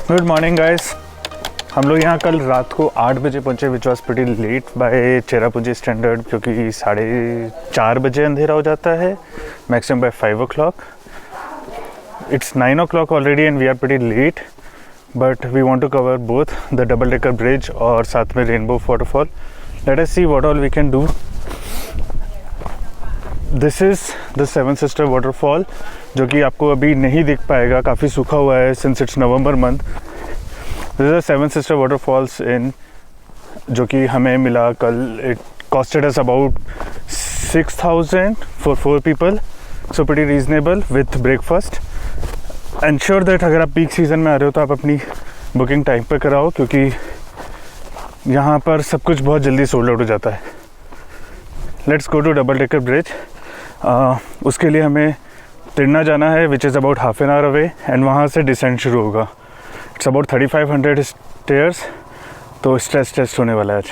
Good morning guys. हम लोग यहाँ कल रात को 8 बजे पहुँचे, which was pretty late by Cherrapunji standard, क्योंकि 4:30 बजे अंधेरा हो जाता है, maximum by 5 o'clock. It's 9 o'clock already and we are pretty late, but we want to cover both the double decker bridge और साथ में rainbow waterfall. Let us see what all we can do. This is the Seven Sister waterfall, जो कि आपको अभी नहीं दिख पाएगा, काफ़ी सूखा हुआ है since it's November month. This is the Seven Sister waterfalls in, जो कि हमें मिला कल. It costed us about 6,000 for 4 people, so pretty reasonable with breakfast. Ensure that अगर आप पीक सीज़न में आ रहे हो तो आप अपनी बुकिंग टाइम पे कराओ, क्योंकि यहाँ पर सब कुछ बहुत जल्दी सोल्ड आउट हो जाता है. Let's go to double decker bridge. उसके लिए हमें तिरना जाना है, which is about half an hour away, and वहाँ से डिसेंट शुरू होगा. इट्स अबाउट 3500 स्टेयर्स, तो स्ट्रेस टेस्ट होने वाला है आज.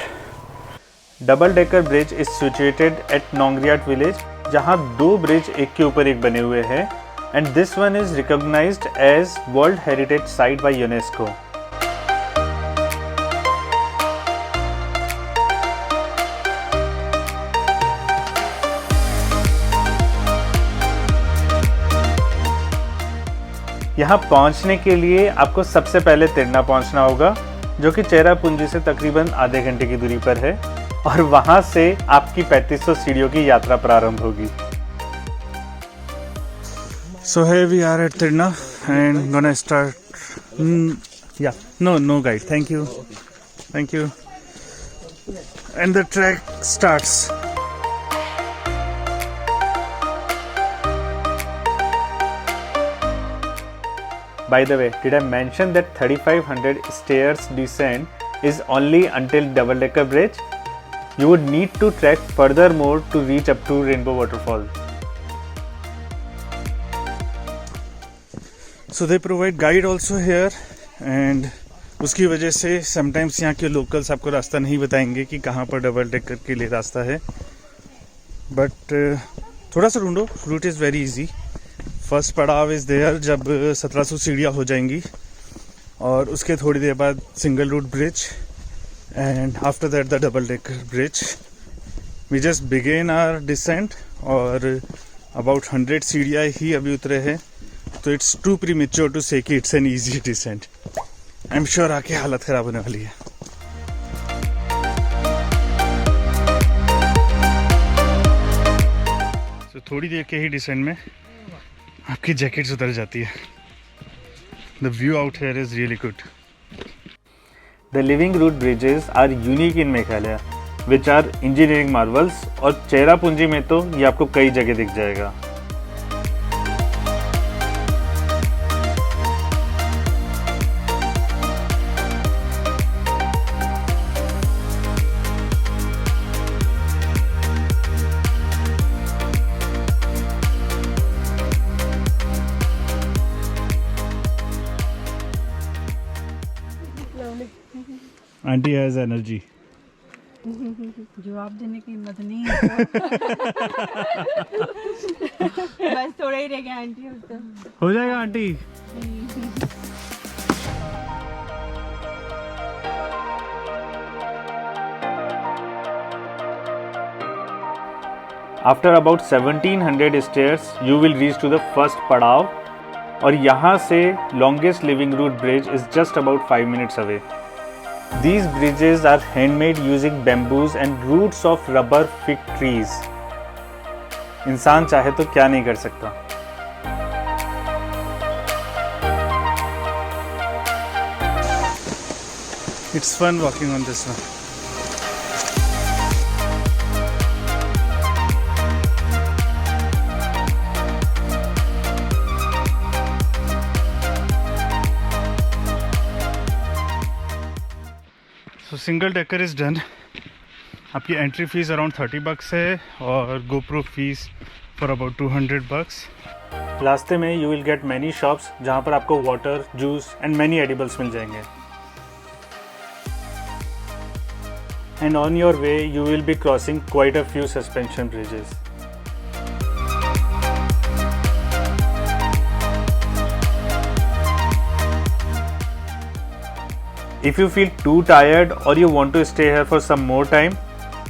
Double decker bridge is situated at Nongriat village, जहाँ 2 ब्रिज एक के ऊपर एक बने हुए हैं, and this one is recognised as world heritage site by UNESCO. यहाँ पहुँचने के लिए आपको सबसे पहले तिरना पहुँचना होगा, जो कि चेरापूंजी से तकरीबन आधे घंटे की दूरी पर है, और वहाँ से आपकी 3500 सीढ़ियों की यात्रा प्रारंभ होगी. So here we are at Tirna and gonna start. No guide. Thank you. And the trek starts. By the way, did I mention that 3500 stairs descent is only until double decker bridge? You would need to trek further more to reach up to Rainbow Waterfall. So they provide guide also here, and उसकी वजह से sometimes यहाँ के locals आपको रास्ता नहीं बताएंगे कि कहाँ पर डबल डेकर के लिए रास्ता है, but थोड़ा सा ढूंढो. route is very easy. First पड़ाव इज़ देयर जब 1700 सीढ़ियाँ हो जाएंगी, और उसके थोड़ी देर बाद single root bridge, and after that the double decker bridge. We just begin our descent, और अबाउट 100 सीढ़ियाँ ही अभी उतरे हैं, तो it's to premature to say कि it's an easy descent. I am sure आके हालत ख़राब होने वाली है. तो थोड़ी देर के ही डिसेंट में आपकी जैकेट्स उतर जाती है. The view out here is really good. The living root bridges are unique in Meghalaya, which are engineering marvels, और चेरापूंजी में तो ये आपको कई जगह दिख जाएगा. Aunty has energy. जवाब देने की हिम्मत नहीं है. बस थोड़ा ही रह गया आंटी. हो जाएगा aunty. After about 1700 stairs, you will reach to the first पड़ाव, और यहाँ से longest living route bridge is just about 5 minutes away. These bridges are handmade using bamboos and roots of rubber fig trees. इंसान चाहे तो क्या नहीं कर सकता. It's fun walking on this one. So single decker is done. आपकी entry fees around $30 है, और गोप्रो फीस फॉर अबाउट $200. रास्ते में you will get many shops, जहाँ पर आपको water, juice and many edibles मिल जाएंगे. And on your way you will be crossing quite a few suspension bridges. If you feel too tired or you want to stay here for some more time,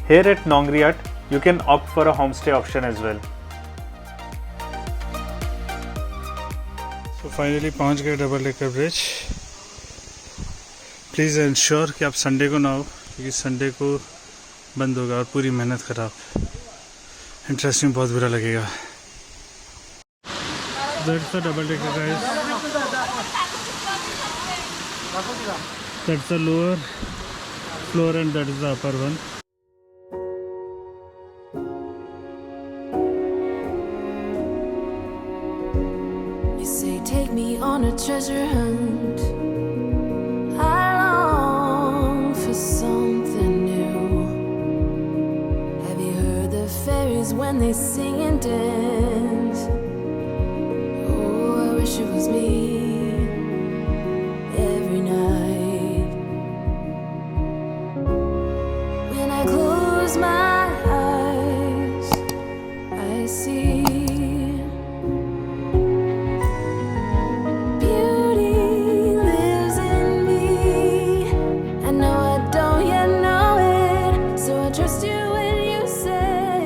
here at Nongriat, you can opt for a homestay option as well. So finally पहुंच गए double decker bridge. Please ensure कि आप Sunday को ना हो, क्योंकि Sunday को बंद होगा और पूरी मेहनत खराब. इंटरेस्ट में बहुत बुरा लगेगा. That's the double decker, guys. That's the lower floor and that is the upper one. You say take me on a treasure hunt. I long for something new. Have you heard the fairies when they sing and dance? Oh, I wish it was me every night. When I close my eyes, I see beauty lives in me. I know I don't yet know it, so I trust you when you say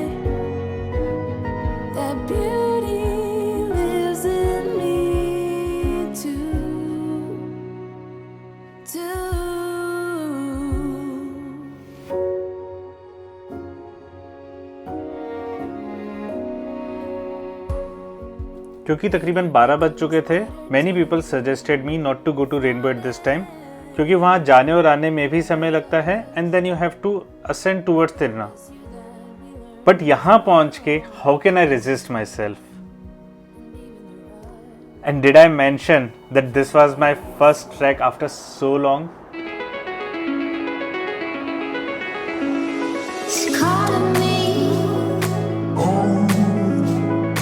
that beauty lives in me too. क्योंकि तकरीबन 12 बज चुके थे, many people suggested me not to go to Rainbow at this time, क्योंकि वहाँ जाने और आने में भी समय लगता है and then you have to ascend towards Tyrna. But यहाँ पहुँच के how can I resist myself? And did I mention that this was my first trek after so long? Calling me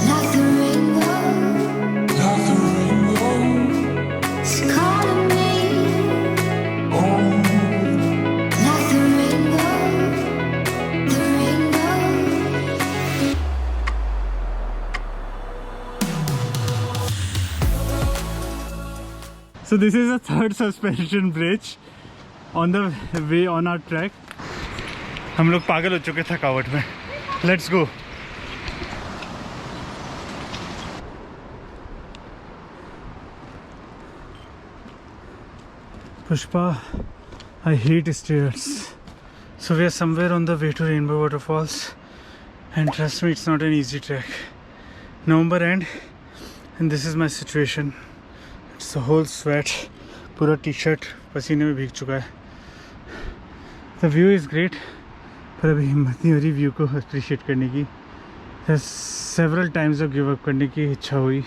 like the rainbow. It's calling me like the rainbow, the rainbow. So this is the third suspension bridge on the way on our track. हम लोग पागल हो चुके थकावट में. Let's go. Pushpa, I hate stairs. So we are somewhere on the way to Rainbow Waterfalls, and trust me, it's not an easy trek. November end, and this is my situation. It's a whole sweat. पूरा T-shirt पसीने में भीग चुका है. The view is great, पर अभी हिम्मत नहीं हो रही व्यू को अप्रिशिएट करने की. सेवरल टाइम्स अब गिव अप करने की इच्छा हुई,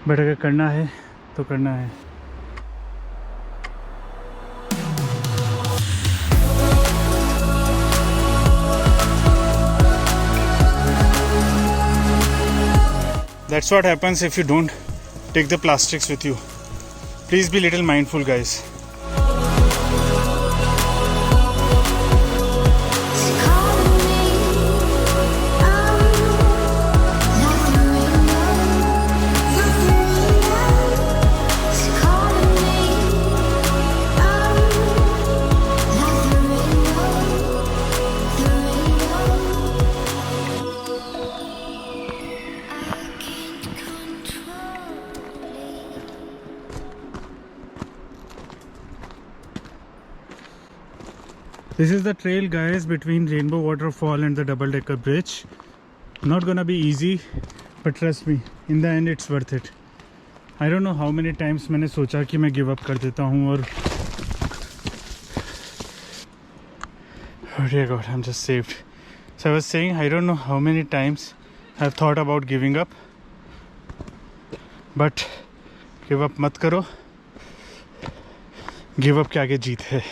बट अगर करना है तो करना है. That's what happens if you don't take the plastics with you. Please be little mindful, guys. This is the trail, guys, between Rainbow Waterfall and the double decker bridge. Not gonna be easy, but trust me, in the end it's worth it. I don't know how many times मैंने सोचा कि मैं give up कर देता हूँ और oh dear God, I'm just saved. So I was saying, I don't know how many times I've thought about giving up, but give up मत करो. Give up के आगे जीत है.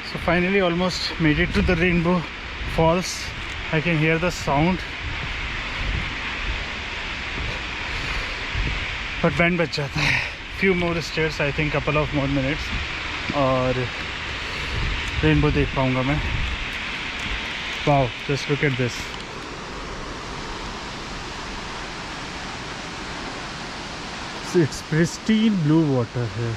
So finally almost made it to the Rainbow Falls. I can hear the sound, but band बच जाता है. Few more stairs, I think couple of more minutes, और rainbow देख पाऊँगा मैं। Wow, just look at this. It's pristine blue water here.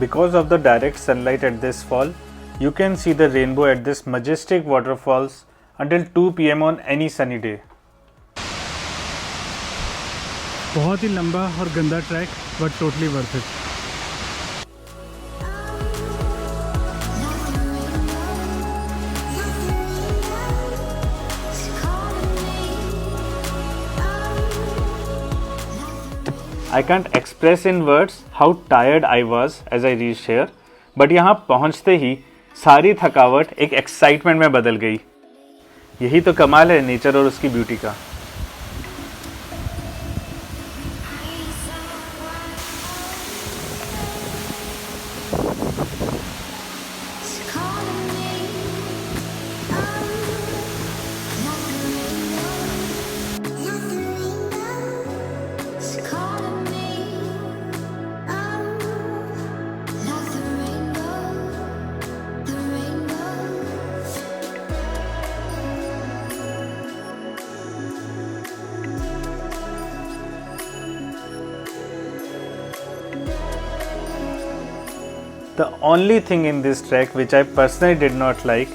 Because of the direct sunlight at this fall, you can see the rainbow at this majestic waterfalls until 2 PM on any sunny day. बहुत ही लंबा और गंदा track, but totally worth it. I can't express in words how tired I was as I reached here, but यहाँ पहुँचते ही सारी थकावट एक excitement में बदल गई। यही तो कमाल है नेचर और उसकी ब्यूटी का। The only thing in this trek which I personally did not like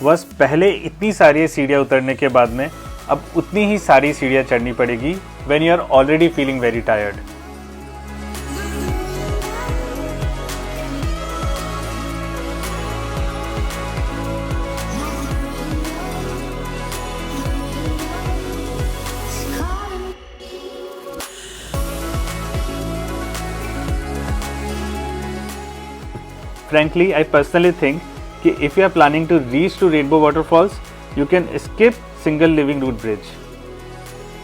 was पहले इतनी सारी सीढ़ियाँ उतरने के बाद में अब उतनी ही सारी सीढ़ियाँ चढ़नी पड़ेगी when you are already feeling very tired. Frankly, I personally think कि if you are planning to reach to Rainbow Waterfalls, you can skip single living root bridge.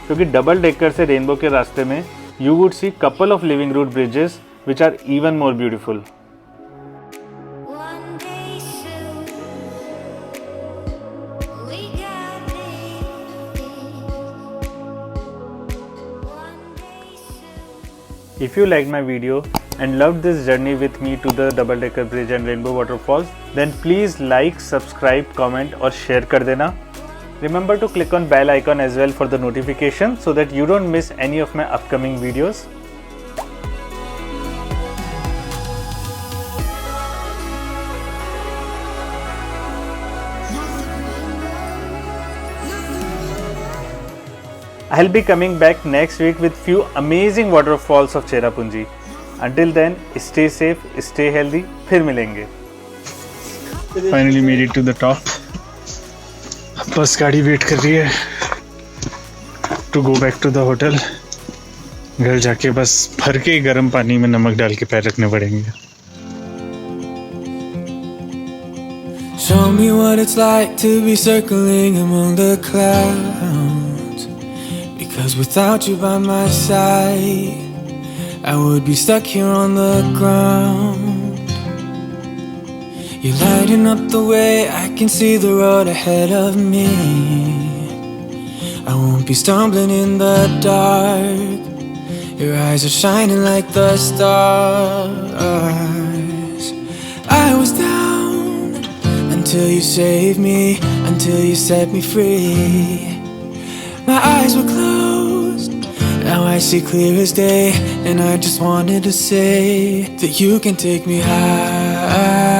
क्योंकि डबल डेकर से रेनबो के रास्ते में you would see couple of living root bridges which are even more beautiful. If you liked my video and loved this journey with me to the double decker bridge and rainbow waterfalls, then please like, subscribe, comment और share कर देना. Remember to click on bell icon as well for the notification so that you don't miss any of my upcoming videos. I'll be coming back next week with few amazing waterfalls of Cherrapunji. Until then, stay safe, stay healthy. फिर मिलेंगे. Finally made it to the top. बस गाड़ी wait कर रही है to go back to the hotel. घर जाके बस भर के गर्म पानी में नमक डाल के पैर रखने पड़ेंगे. Show me what it's like to be circling among the clouds. Because without you by my side, I would be stuck here on the ground. You're lighting up the way, I can see the road ahead of me. I won't be stumbling in the dark. Your eyes are shining like the stars. I was down until you saved me, until you set me free. My eyes were closed, now I see clear as day. And I just wanted to say that you can take me high.